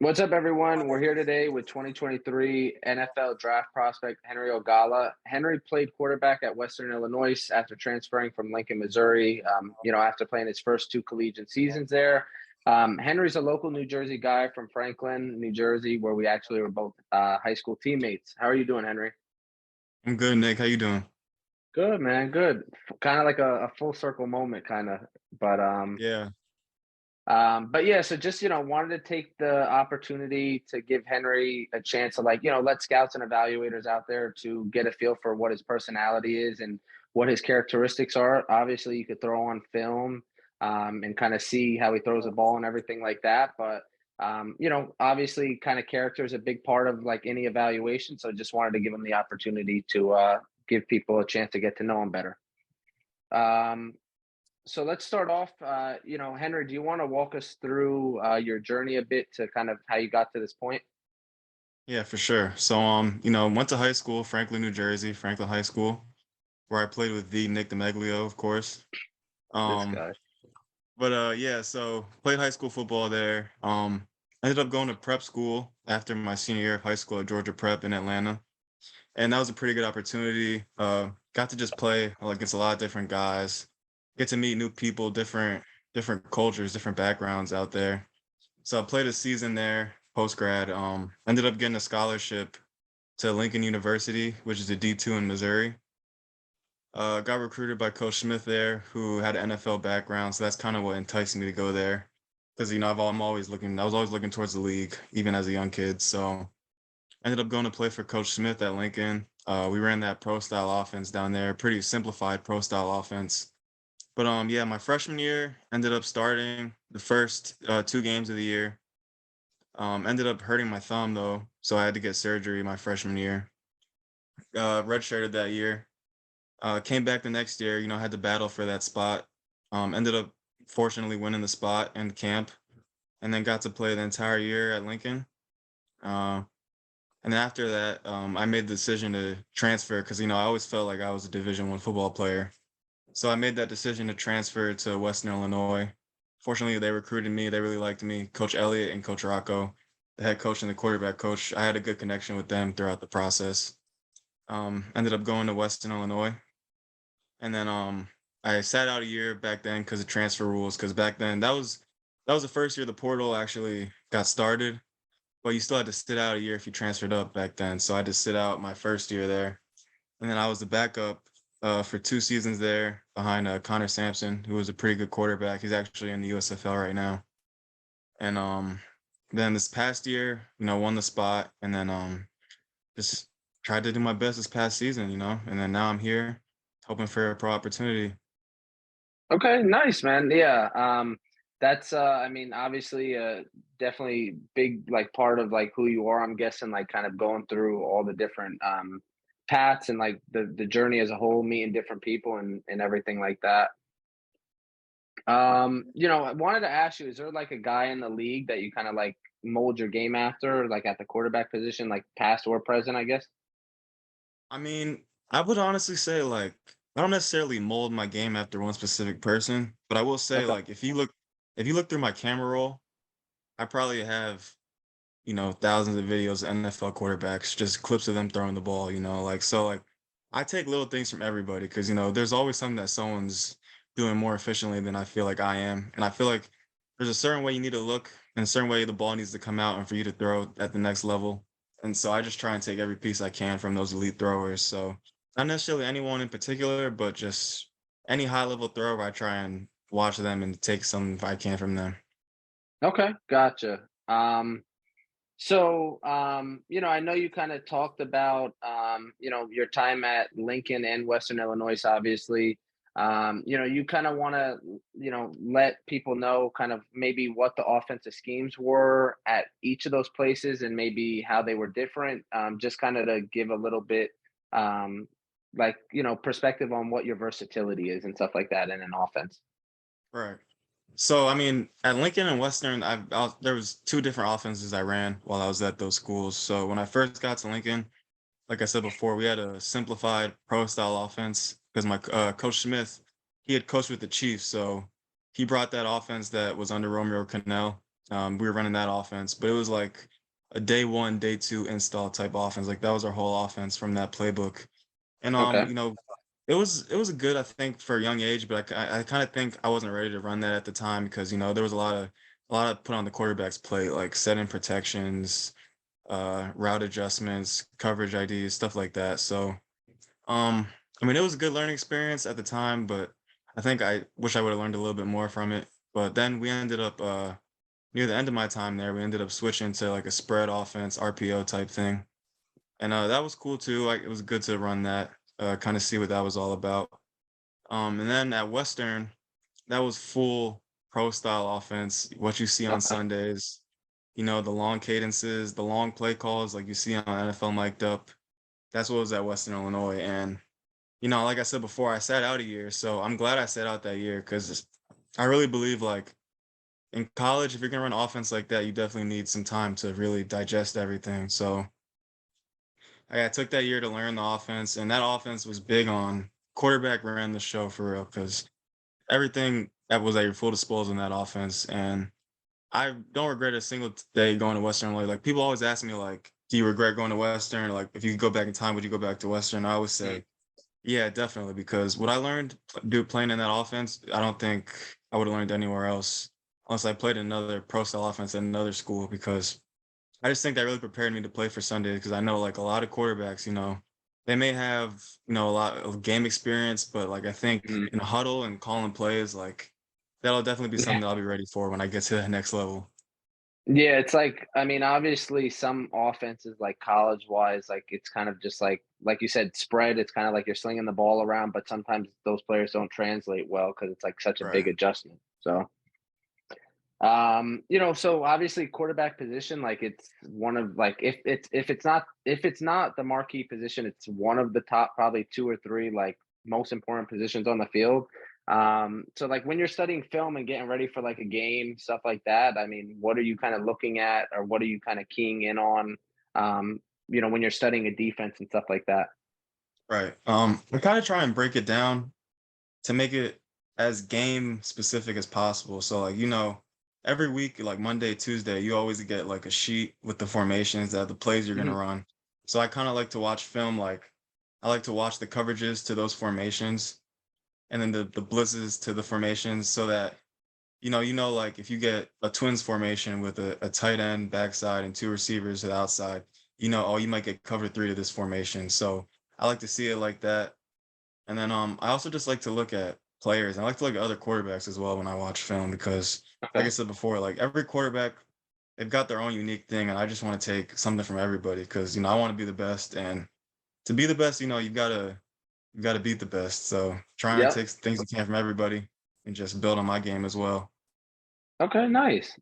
What's up, everyone? We're here today with 2023 NFL draft prospect Henry Ogala. Henry played quarterback at Western Illinois after transferring from Lincoln, Missouri. After playing his first two collegiate seasons there. Henry's a local New Jersey guy from Franklin, New Jersey, where we actually were both high school teammates. How are you doing, Henry? I'm good, Nick. How you doing? Good, man. Good. Kind of like a full circle moment, kind of. But Yeah, But yeah, so just wanted to take the opportunity to give Henry a chance to let scouts and evaluators out there to get a feel for what his personality is and what his characteristics are. Obviously, you could throw on film and kind of see how he throws a ball and everything like that. But obviously, kind of character is a big part of like any evaluation. So just wanted to give him the opportunity to give people a chance to get to know him better. Um, so let's start off. Henry, do you want to walk us through your journey a bit to kind of how you got to this point? yeah, for sure. So, went to high school, Franklin, New Jersey, Franklin High School, where I played with the Nick DeMeglio, of course. This Um, guy. yeah, so played high school football there. Ended up going to prep school after my senior year of high school at Georgia Prep in Atlanta, and that was a pretty good opportunity. Got to just play against a lot of different guys, get to meet new people, different cultures, different backgrounds out there. So I played a season there post grad. Ended up getting a scholarship to Lincoln University, which is a D2 in Missouri. Got recruited by Coach Smith there, who had an NFL background, so that's kind of what enticed me to go there. Because I'm always looking. I was always looking towards the league, even as a young kid. So ended up going to play for Coach Smith at Lincoln. We ran that pro style offense down there, pretty simplified pro style offense. But yeah, my freshman year ended up starting the first 2 games of the year. Ended up hurting my thumb though, so I had to get surgery my freshman year. Redshirted that year. Came back the next year. Had to battle for that spot. Ended up fortunately winning the spot in camp, and then got to play the entire year at Lincoln. Uh, and then after that, I made the decision to transfer because I always felt like I was a Division I football player. So I made that decision to transfer to Western Illinois. Fortunately, they recruited me. They really liked me. Coach Elliott and Coach Rocco, the head coach and the quarterback coach. I had a good connection with them throughout the process. Ended up going to Western Illinois, and then I sat out a year back then because of transfer rules. Because back then that was the first year the portal actually got started, but you still had to sit out a year if you transferred up back then. So I had to sit out my first year there, and then I was the backup for 2 seasons there behind Connor Sampson, who was a pretty good quarterback. He's actually in the USFL right now. And then this past year, won the spot, and then just tried to do my best this past season, and then now I'm here hoping for a pro opportunity. Okay, nice, man. Yeah. That's I mean, obviously definitely big like part of like who you are, I'm guessing, like kind of going through all the different paths and like the journey as a whole, meeting different people and everything like that. I wanted to ask you, is there like a guy in the league that you kind of like mold your game after, like at the quarterback position, like past or present, I guess? I mean, I would honestly say I don't necessarily mold my game after one specific person, but I will say Okay. if you look through my camera roll, I probably have thousands of videos of NFL quarterbacks, just clips of them throwing the ball, I take little things from everybody because there's always something that someone's doing more efficiently than I feel like I am. And I feel like there's a certain way you need to look and a certain way the ball needs to come out and for you to throw at the next level. And so I just try and take every piece I can from those elite throwers. So not necessarily anyone in particular, but just any high level thrower, I try and watch them and take some if I can from them. Okay, gotcha. I know you kind of talked about, your time at Lincoln and Western Illinois, obviously. You kind of want to, let people know kind of maybe what the offensive schemes were at each of those places and maybe how they were different, just kind of to give a little bit, um, perspective on what your versatility is and stuff like that in an offense. Right. So, I mean, at Lincoln and Western, there was 2 different offenses I ran while I was at those schools. So when I first got to Lincoln, like I said before, we had a simplified pro style offense because my coach Smith, he had coached with the Chiefs, so he brought that offense that was under Romeo Cannell. We were running that offense, but it was like a day one, day two install type offense. Like that was our whole offense from that playbook. And Okay. it was a good, I think, for a young age, but I kind of think I wasn't ready to run that at the time because there was a lot of put on the quarterback's plate, like setting protections, route adjustments, coverage IDs, stuff like that. So um, I mean, it was a good learning experience at the time, but I think I wish I would have learned a little bit more from it. But then we ended up near the end of my time there, we ended up switching to like a spread offense, RPO type thing. And that was cool too. Like it was good to run that, kind of see what that was all about. And then at Western, that was full pro style offense, what you see on Okay. Sundays, the long cadences, the long play calls like you see on NFL mic'd up. That's what was at Western Illinois. And like I said before, I sat out a year, so I'm glad I sat out that year because I really believe like in college, if you're gonna run offense like that, you definitely need some time to really digest everything. So I took that year to learn the offense, and that offense was big on quarterback ran the show for real because everything that was at your full disposal in that offense. And I don't regret a single day going to Western Illinois. Like people always ask me, like, do you regret going to Western? Like, if you could go back in time, would you go back to Western? I always Mm. say, yeah, definitely, because what I learned playing in that offense, I don't think I would have learned anywhere else unless I played another pro style offense at another school because I just think that really prepared me to play for Sunday because I know like a lot of quarterbacks, they may have, a lot of game experience, but like I think Mhm. in a huddle and calling plays, like that'll definitely be Yeah. something that I'll be ready for when I get to that next level. Yeah, it's like, I mean, obviously some offenses like college wise, like it's kind of just like you said, spread. It's kind of like you're slinging the ball around, but sometimes those players don't translate well because it's like such a big Right. adjustment. So so obviously quarterback position, like it's one of like if it's not the marquee position, it's one of the top probably two or three like most important positions on the field. So like when you're studying film and getting ready for like a game, stuff like that, I mean, what are you kind of looking at or what are you kind of keying in on when you're studying a defense and stuff like that? Right. I kind of try and break it down to make it as game specific as possible. So like, every week, like Monday, Tuesday, you always get like a sheet with the formations that the plays you're gonna Mhm. run. So I kind of like to watch film, like I like to watch the coverages to those formations and then the blitzes to the formations so that like if you get a twins formation with a tight end backside and two receivers to the outside, oh, you might get cover three to this formation. So I like to see it like that. And then I also just like to look at players. I like to look at other quarterbacks as well when I watch film because, like I Okay. said before, like every quarterback, they've got their own unique thing, and I just want to take something from everybody because I want to be the best, and to be the best, you gotta beat the best. So trying to Yep. take things you can from everybody and just build on my game as well. Okay, nice.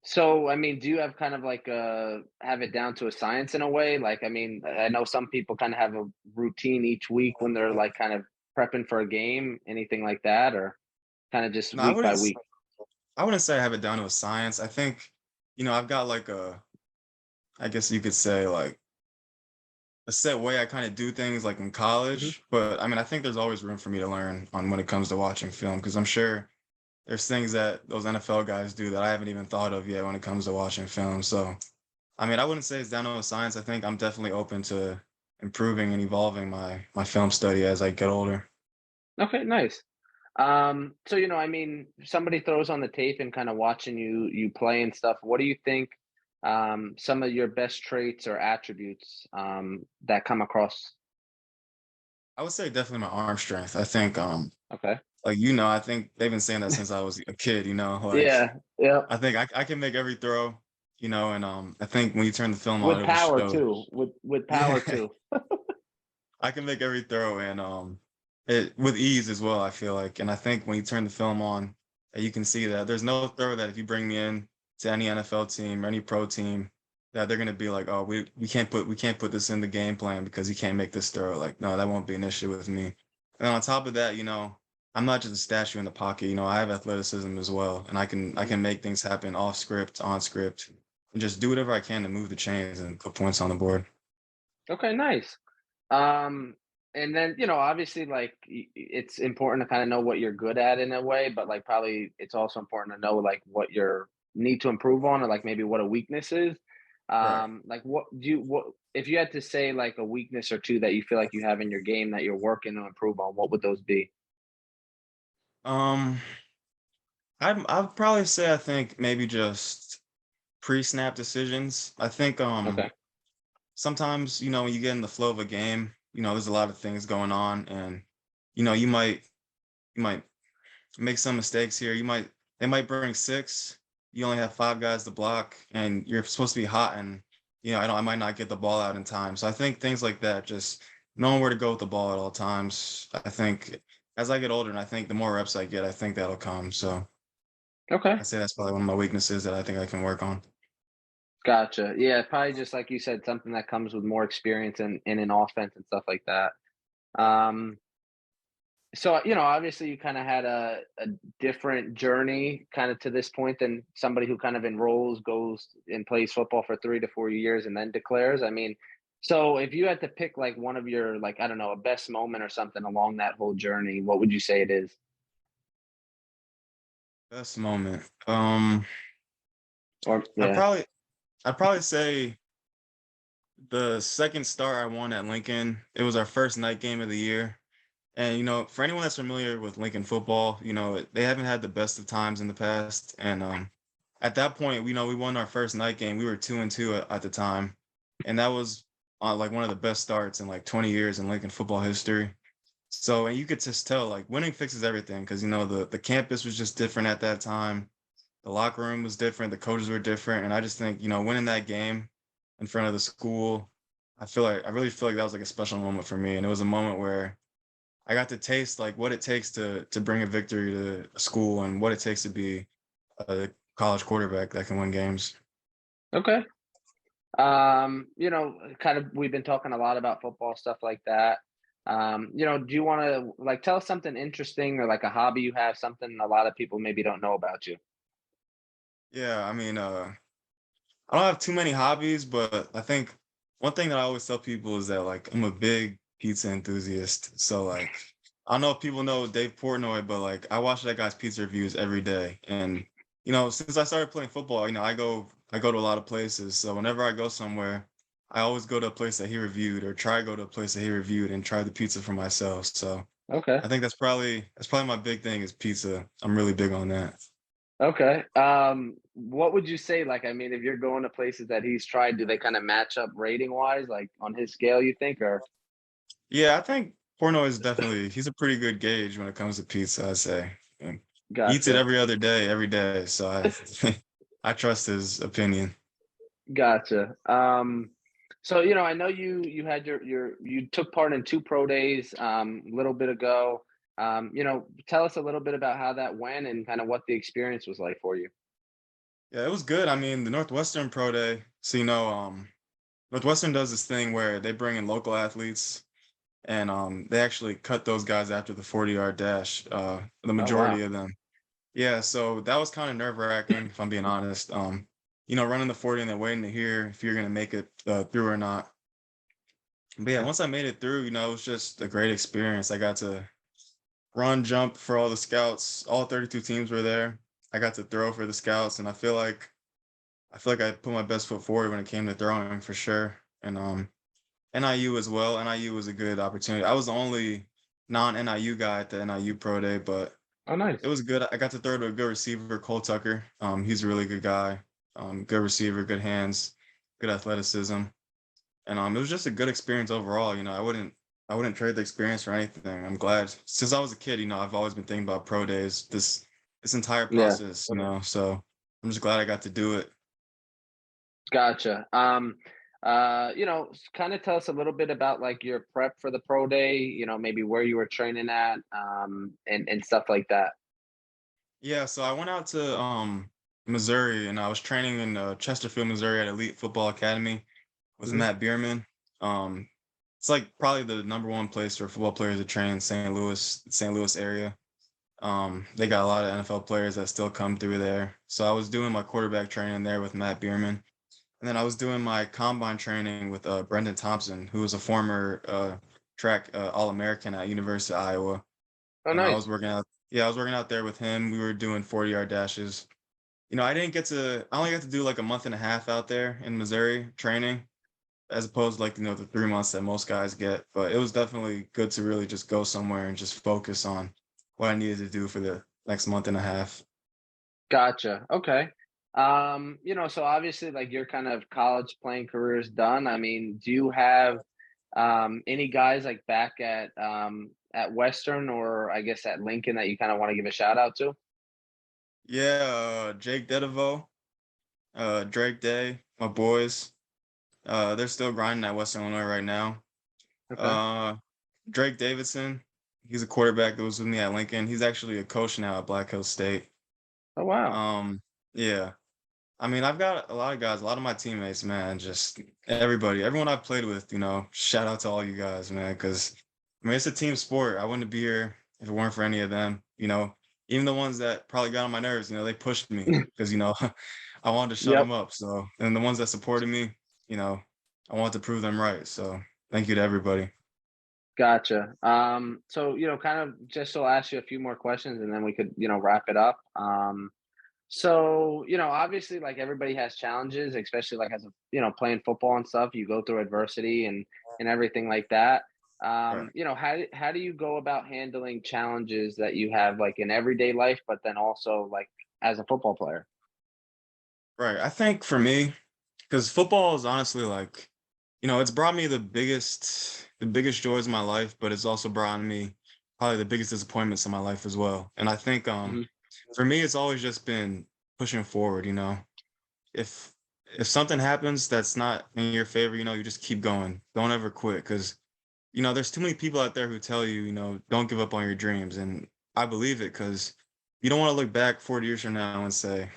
So, I mean, do you have kind of like have it down to a science in a way? Like, I mean, I know some people kind of have a routine each week when they're like kind of prepping for a game, anything like that, or kind of just No, I week by wouldn't. week. I wouldn't say I have it down to a science. I think, I've got like I guess you could say like a set way I kind of do things like in Hmm. college, but I mean, I think there's always room for me to learn on when it comes to watching film because I'm sure there's things that those NFL guys do that I haven't even thought of yet when it comes to watching film. So, I mean, I wouldn't say it's down to a science. I think I'm definitely open to improving and evolving my film study as I get older. Okay, nice. So I mean, if somebody throws on the tape and kind of watching you play and stuff. What do you think some of your best traits or attributes that come across? I would say definitely my arm strength. I think Okay. like I think they've been saying that since I was a kid, like Yeah. Yeah. I think I can make every throw, and I think when you turn the film on, With it will power show. too. With Yeah, power too. I can make every throw and it with ease as well, I feel like. And I think when you turn the film on, you can see that there's no throw that if you bring me in to any NFL team or any pro team that they're gonna be like, oh, we can't put this in the game plan because you can't make this throw. Like, no, that won't be an issue with me. And on top of that, I'm not just a statue in the pocket, I have athleticism as well. And I can make things happen off script, on script, and just do whatever I can to move the chains and put points on the board. Okay, nice. Um, And then, obviously, like, it's important to kind of know what you're good at in a way, but like probably it's also important to know like what you need to improve on, or like maybe what a weakness is. Right. Like, what if you had to say like a weakness or two that you feel like you have in your game that you're working to improve on, what would those be? Um, I'd probably say I think maybe just pre-snap decisions. I think Okay. sometimes, when you get in the flow of a game, there's a lot of things going on and you might make some mistakes here. They might bring six. You only have five guys to block, and you're supposed to be hot, and I might not get the ball out in time. So I think things like that, just knowing where to go with the ball at all times. I think as I get older, and I think the more reps I get, I think that'll come. So Okay. I'd say that's probably one of my weaknesses that I think I can work on. Gotcha. Yeah, probably just like you said, something that comes with more experience in an offense and stuff like that. Um, So, obviously you kind of had a different journey kind of to this point than somebody who kind of enrolls, goes and plays football for 3 to 4 years and then declares. I mean, so if you had to pick like one of your, like, I don't know, a best moment or something along that whole journey, what would you say it is? Best moment. Or I'd yeah. probably I'd probably say the second star I won at Lincoln. It was our first night game of the year. And for anyone that's familiar with Lincoln football, they haven't had the best of times in the past. And at that point, we won our first night game. We were 2-2 at the time, and that was like one of the best starts in like 20 years in Lincoln football history. So, and you could just tell like winning fixes everything because the campus was just different at that time. The locker room was different. The coaches were different, and I just think winning that game in front of the school, I really feel like that was like a special moment for me, and it was a moment where I got to taste like what it takes to bring a victory to a school and what it takes to be a college quarterback that can win games. Okay. Kind of we've been talking a lot about football stuff like that. Do you want to like tell us something interesting or like a hobby you have, something a lot of people maybe don't know about you? Yeah, I mean, I don't have too many hobbies, but I think one thing that I always tell people is that like I'm a big pizza enthusiast. So like I don't know if people know Dave Portnoy, but like I watch that guy's pizza reviews every day. And since I started playing football, I go to a lot of places. So whenever I go somewhere, I always go to a place that he reviewed or try to go to a place that he reviewed and try the pizza for myself. So Okay. I think that's probably my big thing is pizza. I'm really big on that. Okay. What would you say? Like, I mean, if you're going to places that he's tried, do they kind of match up rating wise, like on his scale, you think, or Yeah, I think Porno is definitely he's a pretty good gauge when it comes to pizza, I'd say. And he eats it gotcha. every day. So I I trust his opinion. Gotcha. So I know you had you took part in two pro days a little bit ago. Tell us a little bit about how that went and kind of what the experience was like for you. Yeah, it was good. I mean, the Northwestern Pro Day, so Northwestern does this thing where they bring in local athletes and they actually cut those guys after the 40-yard dash, the Oh majority wow. of them. Yeah, so that was kind of nerve-wracking, if I'm being honest. Running the 40 and then waiting to hear if you're gonna make it through or not. But yeah, once I made it through, it was just a great experience. I got to run, jump for all the scouts. All 32 teams were there. I got to throw for the scouts, and I feel like I put my best foot forward when it came to throwing for sure. And NIU as well. NIU was a good opportunity. I was the only non-NIU guy at the NIU Pro Day, but Oh it nice. was good. I got to throw to a good receiver, Cole Tucker. He's a really good guy. Good receiver, good hands, good athleticism. And it was just a good experience overall. I wouldn't trade the experience for anything. I'm glad since I was a kid. I've always been thinking about pro days. This entire Yeah. process. So I'm just glad I got to do it. Gotcha. Kind of tell us a little bit about like your prep for the pro day, maybe where you were training at, and stuff like that. Yeah. So I went out to Missouri and I was training in Chesterfield, Missouri at Elite Football Academy with Mhm. Matt Bierman. Um, it's like probably the number one place for football players to train in St. Louis area. They got a lot of NFL players that still come through there. So I was doing my quarterback training there with Matt Bierman. And then I was doing my combine training with Brendan Thompson, who was a former track All-American at University of Iowa. Oh, I nice. was working out. Yeah, I was working out there with him. We were doing 40-yard dashes. I only got to do like a month and a half out there in Missouri training, as opposed to like, the 3 months that most guys get. But it was definitely good to really just go somewhere and just focus on what I needed to do for the next month and a half. Gotcha. Okay. So obviously, like your kind of college playing career is done. I mean, do you have any guys like back at Western or I guess at Lincoln that you kind of want to give a shout out to? Yeah, Jake Dedevo, Drake Day, my boys. They're still grinding at Western Illinois right now. Okay. Uh, Drake Davidson, he's a quarterback that was with me at Lincoln. He's actually a coach now at Black Hills State. Oh, wow. Um, yeah. I mean, I've got a lot of guys, a lot of my teammates, man, just everyone I've played with, shout out to all you guys, man, because I mean, it's a team sport. I wouldn't be here if it weren't for any of them, even the ones that probably got on my nerves, they pushed me because, I wanted to shut Yep. them up. So, and the ones that supported me, you know, I want to prove them right. So, thank you to everybody. Gotcha. So, kind of just so I'll ask you a few more questions and then we could, wrap it up. So, obviously like everybody has challenges, especially like as a, playing football and stuff, you go through adversity and everything like that. Right. How do you go about handling challenges that you have like in everyday life, but then also like as a football player? Right. I think for me, because football is honestly like, it's brought me the biggest joys of my life, but it's also brought me probably the biggest disappointments in my life as well. And I think Mhm. for me it's always just been pushing forward. If if something happens that's not in your favor, you just keep going. Don't ever quit because there's too many people out there who tell you, don't give up on your dreams. And I believe it because you don't want to look back 40 years from now and say,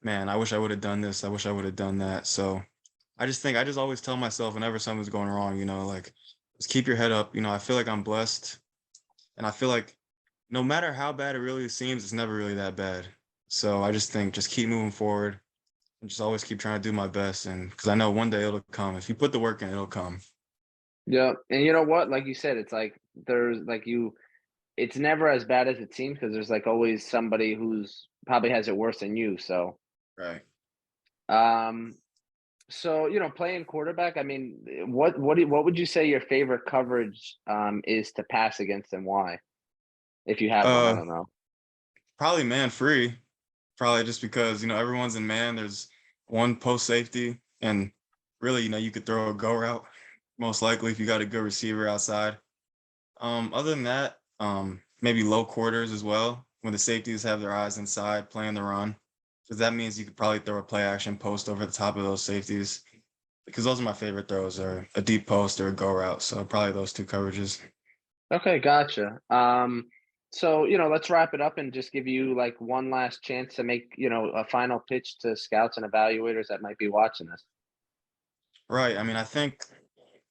man, I wish I would have done this. I wish I would have done that. So I just always tell myself whenever something's going wrong, like just keep your head up. I feel like I'm blessed and I feel like no matter how bad it really seems, it's never really that bad. So I just think just keep moving forward and just always keep trying to do my best. And because I know one day it'll come. If you put the work in, it'll come. Yeah. And you know what? Like you said, it's like there's like it's never as bad as it seems because there's like always somebody who's probably has it worse than you. So, Right. um, So, playing quarterback, I mean, what would you say your favorite coverage is to pass against and why? If you have one, I Uh, don't know. Probably man free. Probably just because, everyone's in man. There's one post safety, and really, you could throw a go route, most likely if you got a good receiver outside. Other than that, maybe low quarters as well, when the safeties have their eyes inside playing the run. Because that means you could probably throw a play action post over the top of those safeties. Because those are my favorite throws, are a deep post or a go route. So probably those two coverages. Okay, gotcha. So, let's wrap it up and just give you like one last chance to make, a final pitch to scouts and evaluators that might be watching this. Right. I mean, I think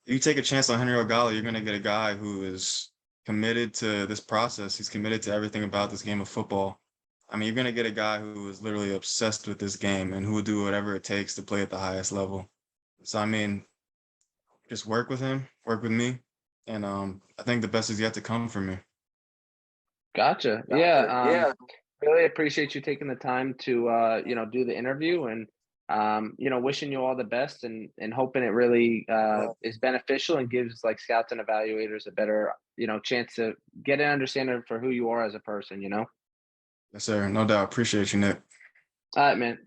if you take a chance on Henry Ogala, you're going to get a guy who is committed to this process. He's committed to everything about this game of football. I mean, you're going to get a guy who is literally obsessed with this game and who will do whatever it takes to play at the highest level. So, I mean, just work with him, work with me, and I think the best is yet to come for me. Gotcha. Yeah. Gotcha. Yeah. Really appreciate you taking the time to do the interview and wishing you all the best and hoping it really is beneficial and gives like scouts and evaluators a better, chance to get an understanding for who you are as a person. Yes, sir. No doubt. Appreciate you, Nick. All right, man.